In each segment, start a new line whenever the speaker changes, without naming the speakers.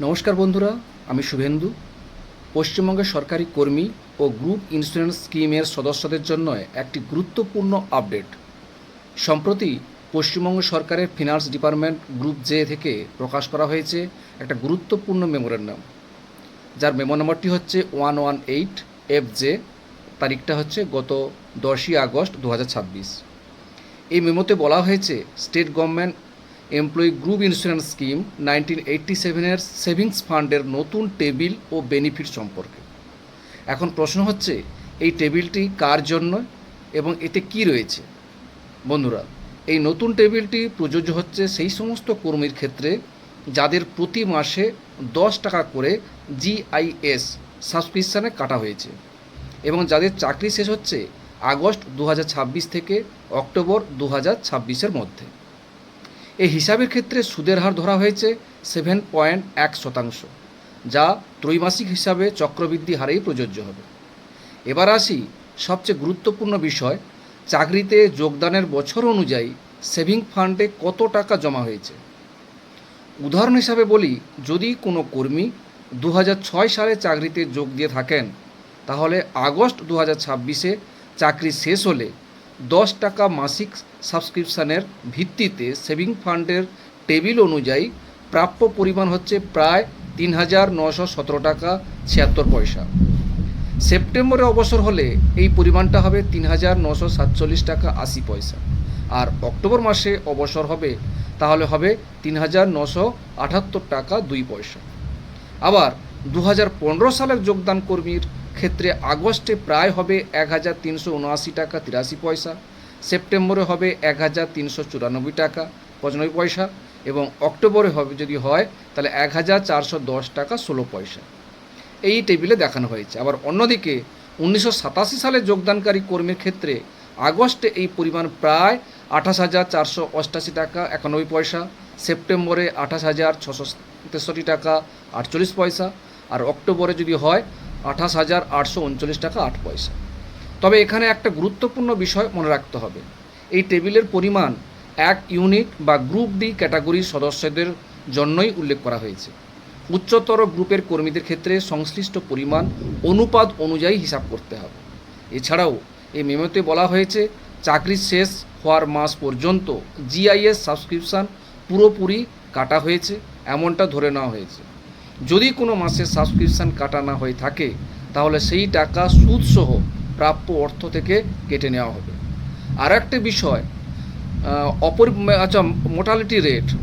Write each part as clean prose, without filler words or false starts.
নমস্কার বন্ধুরা, আমি শুভেন্দু। পশ্চিমবঙ্গের সরকারি কর্মী ও গ্রুপ ইন্স্যুরেন্স স্কিমের সদস্যদের জন্য একটি গুরুত্বপূর্ণ আপডেট। সম্প্রতি পশ্চিমবঙ্গ সরকারের ফিনান্স ডিপার্টমেন্ট গ্রুপ জে থেকে প্রকাশ করা হয়েছে একটা গুরুত্বপূর্ণ মেমোরেন্ডাম, যার মেমো নম্বরটি হচ্ছে 118FJ। তারিখটা হচ্ছে গত 10ই আগস্ট 2026। এই মেমোতে বলা হয়েছে state government employee group insurance scheme 1987-এর সেভিংস ফান্ডের নতুন টেবিল ও বেনিফিট সম্পর্কে। এখন প্রশ্ন হচ্ছে, এই টেবিলটি কার জন্য এবং এতে কি রয়েছে? বন্ধুরা, এই নতুন টেবিলটি প্রযোজ্য হচ্ছে সেই সমস্ত কর্মীর ক্ষেত্রে যাদের প্রতি মাসে 10 টাকা করে GIS সাবস্ক্রিপশানে কাটা হয়েছে এবং যাদের চাকরি শেষ হচ্ছে আগস্ট 2026 থেকে অক্টোবর 2026-এর মধ্যে। এই হিসাবের ক্ষেত্রে সুদের হার ধরা হয়েছে 7.1%, যা ত্রৈমাসিক হিসাবে চক্রবৃদ্ধি হারেই প্রযোজ্য হবে। এবার আসি সবচেয়ে গুরুত্বপূর্ণ বিষয়, চাকরিতে যোগদানের বছর অনুযায়ী সেভিং ফান্ডে কত টাকা জমা হয়েছে। উদাহরণ হিসাবে বলি, যদি কোনো কর্মী 2006 সালে চাকরিতে যোগ দিয়ে থাকেন, তাহলে আগস্ট 2026-এ চাকরি শেষ হলে 10 টাকা মাসিক সাবস্ক্রিপশানের ভিত্তিতে সেভিং ফান্ডের টেবিল অনুযায়ী প্রাপ্য পরিমাণ হচ্ছে প্রায় 3,917 টাকা 76 পয়সা। সেপ্টেম্বরে অবসর হলে এই পরিমাণটা হবে 3,947 টাকা 80 পয়সা, আর অক্টোবর মাসে অবসর হবে তাহলে হবে 3,978 টাকা 2 পয়সা। আবার 2015 সালের যোগদান কর্মীর ক্ষেত্রে আগস্টে প্রায় হবে 1,379 টাকা 83 পয়সা, সেপ্টেম্বরে হবে 1,394 টাকা 95 পয়সা এবং অক্টোবরে হবে যদি হয় তাহলে 1,410 টাকা 16 পয়সা। এই টেবিলে দেখানো হয়েছে। আবার অন্যদিকে 1987 সালে যোগদানকারী কর্মীর ক্ষেত্রে আগস্টে এই পরিমাণ প্রায় 28,488 টাকা 91 পয়সা, সেপ্টেম্বরে 28,663 টাকা 48 পয়সা, আর অক্টোবরে যদি হয় 28,839 টাকা 8 পয়সা। তবে এখানে একটা গুরুত্বপূর্ণ বিষয় মনে রাখতে হবে, এই টেবিলের পরিমাণ এক ইউনিট বা গ্রুপ ডি ক্যাটাগরির সদস্যদের জন্যই উল্লেখ করা হয়েছে। উচ্চতর গ্রুপের কর্মীদের ক্ষেত্রে সংশ্লিষ্ট পরিমাণ অনুপাত অনুযায়ী হিসাব করতে হবে। এছাড়াও এই মেমোতে বলা হয়েছে চাকরি শেষ হওয়ার মাস পর্যন্ত GIS সাবস্ক্রিপশান পুরোপুরি কাটা হয়েছে এমনটা ধরে নেওয়া হয়েছে। যদি কোনো মাসে সাবস্ক্রিপশান কাটা না হয়ে থাকে তাহলে সেই টাকা সুদসহ প্রাপ্য অর্থ থেকে কেটে নেওয়া হবে। আর একটা বিষয়,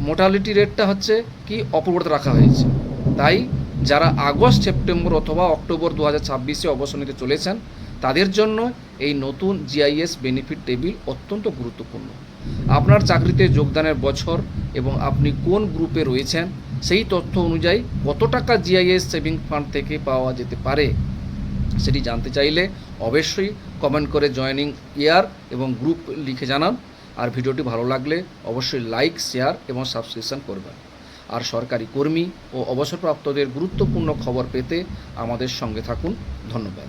মোর্টালিটি রেটটা হচ্ছে কি অপরিবর্তিত রাখা হয়েছে। তাই যারা আগস্ট, সেপ্টেম্বর অথবা অক্টোবর 2026-এ অবসর নিতে চলেছেন তাদের জন্য এই নতুন GIS বেনিফিট টেবিল অত্যন্ত গুরুত্বপূর্ণ। আপনার চাকরিতে যোগদানের বছর এবং আপনি কোন গ্রুপে রয়েছেন সেই তথ্য অনুযায়ী কত টাকা GIS সেভিং ফান্ড থেকে পাওয়া যেতে পারে সেটি জানতে চাইলে অবশ্যই কমেন্ট করে জয়েনিং ইয়ার এবং গ্রুপ লিখে জানান। আর ভিডিওটি ভালো লাগলে অবশ্যই লাইক, শেয়ার এবং সাবস্ক্রিপশন করবেন। আর সরকারি কর্মী ও অবসরপ্রাপ্তদের গুরুত্বপূর্ণ খবর পেতে আমাদের সঙ্গে থাকুন। ধন্যবাদ।